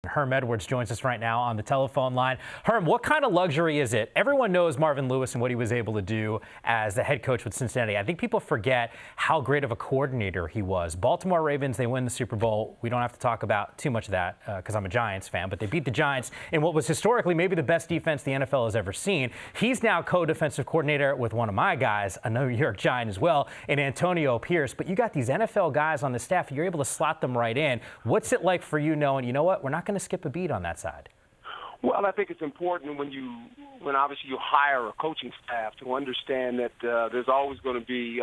Herm Edwards joins us right now on the telephone line. Herm, what kind of luxury is it? Everyone knows Marvin Lewis and what he was able to do as the head coach with Cincinnati. I think people forget how great of a coordinator he was. Baltimore Ravens, they win the Super Bowl. We don't have to talk about too much of that because I'm a Giants fan, but they beat the Giants in what was historically maybe the best defense the NFL has ever seen. He's now co-defensive coordinator with one of my guys, a New York Giant as well, and Antonio Pierce. But you got these NFL guys on the staff. You're able to slot them right in. What's it like for you knowing, you know what, we're not going to skip a beat on that side? Well, I think it's important when obviously you hire a coaching staff to understand that there's always going to be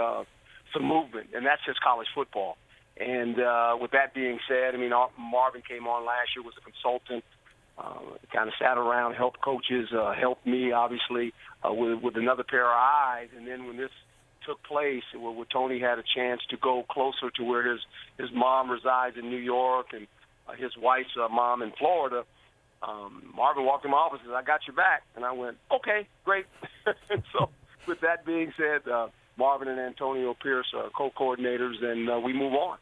some movement, and that's just college football. And with that being said, I mean, Marvin came on last year, was a consultant, kind of sat around, helped coaches, helped me, obviously, with another pair of eyes. And then when this took place, where Tony had a chance to go closer to where his mom resides in New York and his wife's mom in Florida, Marvin walked in my office and said, "I got your back." And I went, "Okay, great." And so with that being said, Marvin and Antonio Pierce are co-coordinators, and we move on.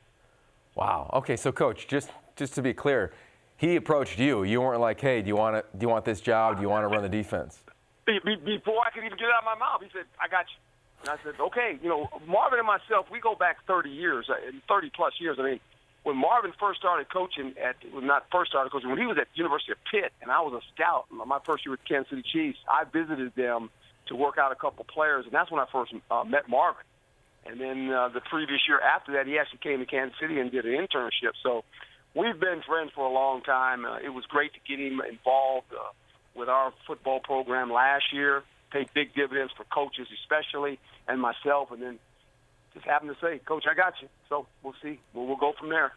Wow. Okay, so Coach, just to be clear, he approached you. You weren't like, "Hey, do you want this job? Do you want to run the defense?" Before I could even get it out of my mouth, he said, "I got you." And I said, "Okay." You know, Marvin and myself, we go back 30 years, 30-plus years. I mean, when Marvin first started coaching when he was at the University of Pitt, and I was a scout my first year with Kansas City Chiefs, I visited them to work out a couple players, and that's when I first met Marvin. And then the previous year after that, he actually came to Kansas City and did an internship. So we've been friends for a long time. It was great to get him involved with our football program last year, paid big dividends for coaches especially, and myself, and then just happened to say, "Coach, I got you." So we'll see. We'll go from there.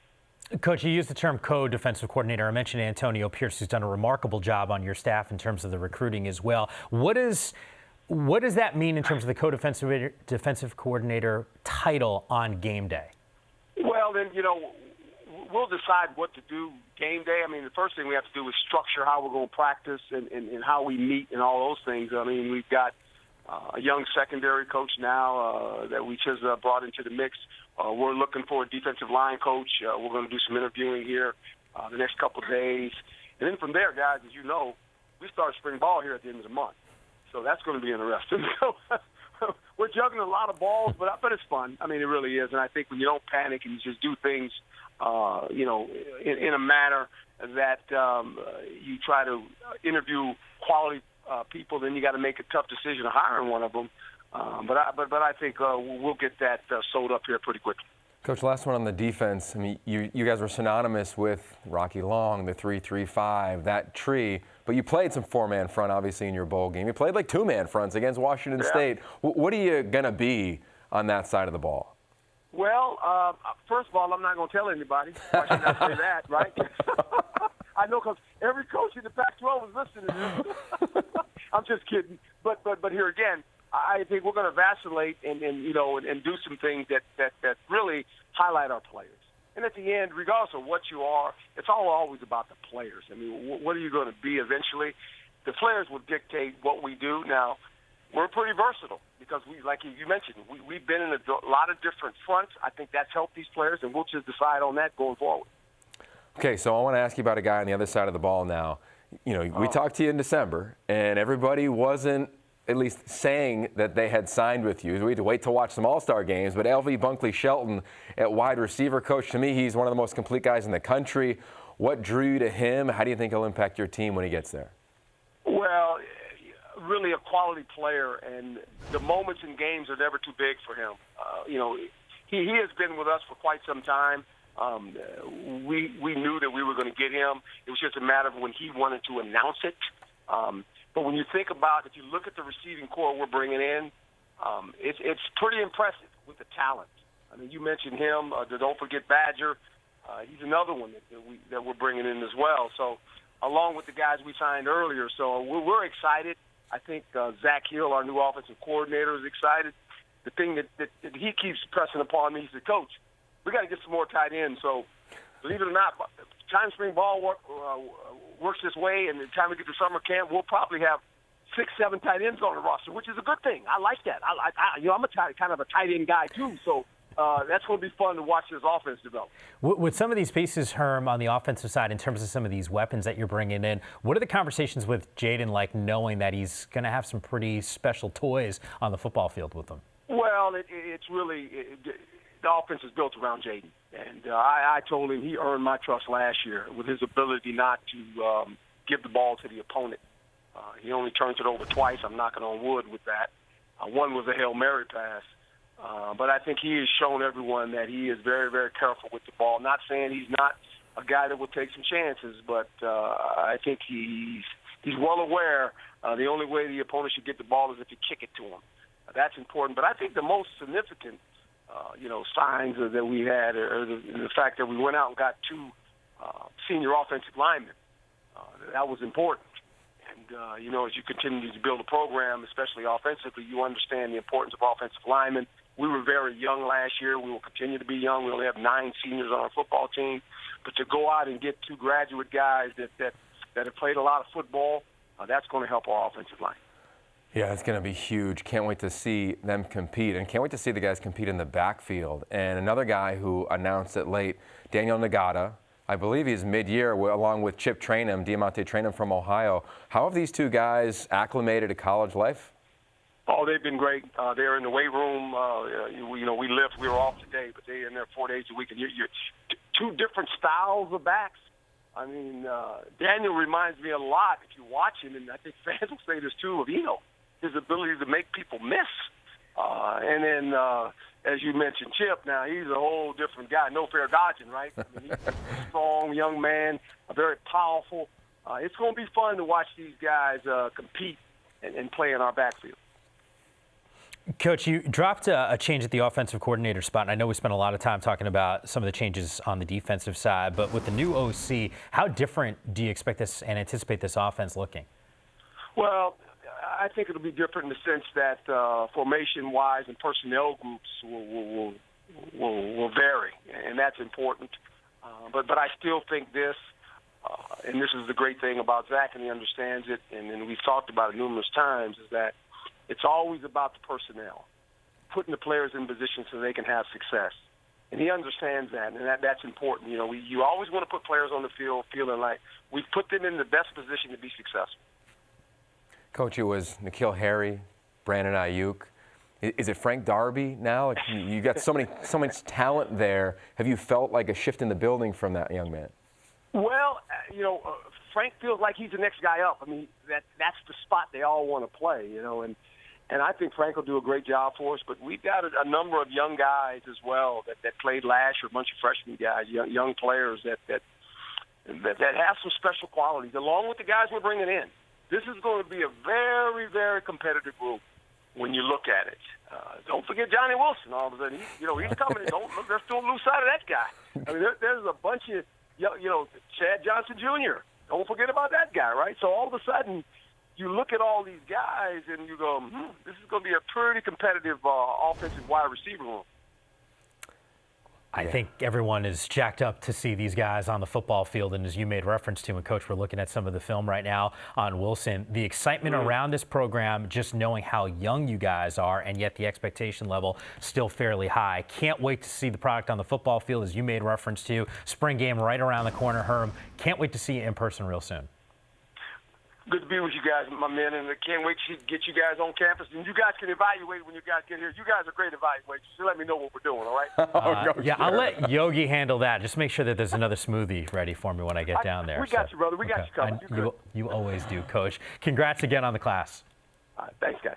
Coach, you used the term co-defensive coordinator. I mentioned Antonio Pierce, who's done a remarkable job on your staff in terms of the recruiting as well. What does that mean in terms of the defensive coordinator title on game day? Well, then, we'll decide what to do game day. I mean, the first thing we have to do is structure how we're going to practice and how we meet and all those things. I mean, we've got a young secondary coach now that we just brought into the mix. We're looking for a defensive line coach. We're going to do some interviewing here the next couple of days. And then from there, guys, as you know, we start spring ball here at the end of the month. So that's going to be interesting. So we're juggling a lot of balls, but it's fun. I mean, it really is. And I think when you don't panic and you just do things, in a manner that you try to interview quality people, then you got to make a tough decision of hiring one of them. But I think we'll get that sewed up here pretty quickly. Coach, last one on the defense. I mean, you guys were synonymous with Rocky Long, the 3-3-5, that tree. But you played some four-man front, obviously, in your bowl game. You played like two-man fronts against Washington State. What are you going to be on that side of the ball? Well, first of all, I'm not going to tell anybody. Why should I say that, right? I know because every coach in the Pac-12 is listening to this. I'm just kidding. But here again, I think we're going to vacillate and do some things that really highlight our players. And at the end, regardless of what you are, it's always about the players. I mean, what are you going to be eventually? The players will dictate what we do. Now, we're pretty versatile because like you mentioned, we've been in a lot of different fronts. I think that's helped these players, and we'll just decide on that going forward. Okay, so I want to ask you about a guy on the other side of the ball now. We talked to you in December, and everybody wasn't at least saying that they had signed with you. We had to wait to watch some All-Star games, but L.V. Bunkley-Shelton at wide receiver, Coach, to me, he's one of the most complete guys in the country. What drew you to him? How do you think he'll impact your team when he gets there? Well, really a quality player, and the moments in games are never too big for him. He has been with us for quite some time. We knew that we were going to get him. It was just a matter of when he wanted to announce it. But when you think about, if you look at the receiving core we're bringing in, it's pretty impressive with the talent. I mean, you mentioned him. Don't forget Badger. He's another one that we're bringing in as well. So, along with the guys we signed earlier. So we're excited. I think Zach Hill, our new offensive coordinator, is excited. The thing that he keeps pressing upon me, he said, "Coach, we got to get some more tight ends." So, believe it or not, time spring ball works this way, and the time we get to summer camp, we'll probably have 6-7 tight ends on the roster, which is a good thing. I like that. I'm a kind of a tight end guy too. So that's going to be fun to watch this offense develop. With some of these pieces, Herm, on the offensive side, in terms of some of these weapons that you're bringing in, what are the conversations with Jaden like, knowing that he's going to have some pretty special toys on the football field with him? Well, it's really the offense is built around Jaden. And I told him he earned my trust last year with his ability not to give the ball to the opponent. He only turns it over twice. I'm knocking on wood with that. One was a Hail Mary pass. But I think he has shown everyone that he is very, very careful with the ball. Not saying he's not a guy that will take some chances, but I think he's well aware the only way the opponent should get the ball is if you kick it to him. That's important. But I think the most significant signs that we had are the fact that we went out and got 2 senior offensive linemen. That was important. And, as you continue to build a program, especially offensively, you understand the importance of offensive linemen. We were very young last year. We will continue to be young. We only have 9 seniors on our football team. But to go out and get 2 graduate guys that have played a lot of football, that's going to help our offensive line. Yeah, it's going to be huge. Can't wait to see them compete, and can't wait to see the guys compete in the backfield. And another guy who announced it late, Daniel Nagata. I believe he's mid-year, along with Chip Trainum, Diamante Trainum from Ohio. How have these 2 guys acclimated to college life? Oh, they've been great. They're in the weight room. We lift. We were off today, but they're in there 4 days a week. And you're 2 different styles of backs. I mean, Daniel reminds me a lot, if you watch him, and I think fans will say this too, of Eno, his ability to make people miss. And then, as you mentioned, Chip, now he's a whole different guy. No fair dodging, right? I mean, he's a strong young man, very powerful. It's going to be fun to watch these guys compete and play in our backfield. Coach, you dropped a change at the offensive coordinator spot, and I know we spent a lot of time talking about some of the changes on the defensive side, but with the new OC, how different do you expect this and anticipate this offense looking? Well, I think it'll be different in the sense that formation-wise and personnel groups will vary, and that's important. But I still think this, and this is the great thing about Zach, and he understands it, and we've talked about it numerous times, is that it's always about the personnel, putting the players in position so they can have success. And he understands that, and that's important. You always want to put players on the field feeling like we've put them in the best position to be successful. Coach, it was N'Keal Harry, Brandon Ayuk. Is it Frank Darby now? You got so much talent there. Have you felt like a shift in the building from that young man? Well, Frank feels like he's the next guy up. I mean, that's the spot they all want to play, and I think Frank will do a great job for us. But we've got a number of young guys as well that played last year, a bunch of freshman guys, young players that have some special qualities, along with the guys we're bringing in. This is going to be a very, very competitive group when you look at it. Don't forget Johnny Wilson. All of a sudden, he's coming. Let's don't lose sight of that guy. I mean, there's a bunch of, Chad Johnson Jr. Don't forget about that guy, right? So all of a sudden, you look at all these guys and you go, this is going to be a pretty competitive offensive wide receiver room. I think everyone is jacked up to see these guys on the football field, and as you made reference to, and Coach, we're looking at some of the film right now on Wilson, the excitement around this program, just knowing how young you guys are, and yet the expectation level still fairly high. Can't wait to see the product on the football field, as you made reference to. Spring game right around the corner, Herm. Can't wait to see you in person real soon. Good to be with you guys, my men, and I can't wait to get you guys on campus. And you guys can evaluate when you guys get here. You guys are great evaluators. So let me know what we're doing, all right? Yeah, I'll let Yogi handle that. Just make sure that there's another smoothie ready for me when I get down there. We got you, brother. We got you covered. You always do, Coach. Congrats again on the class. All right, thanks, guys.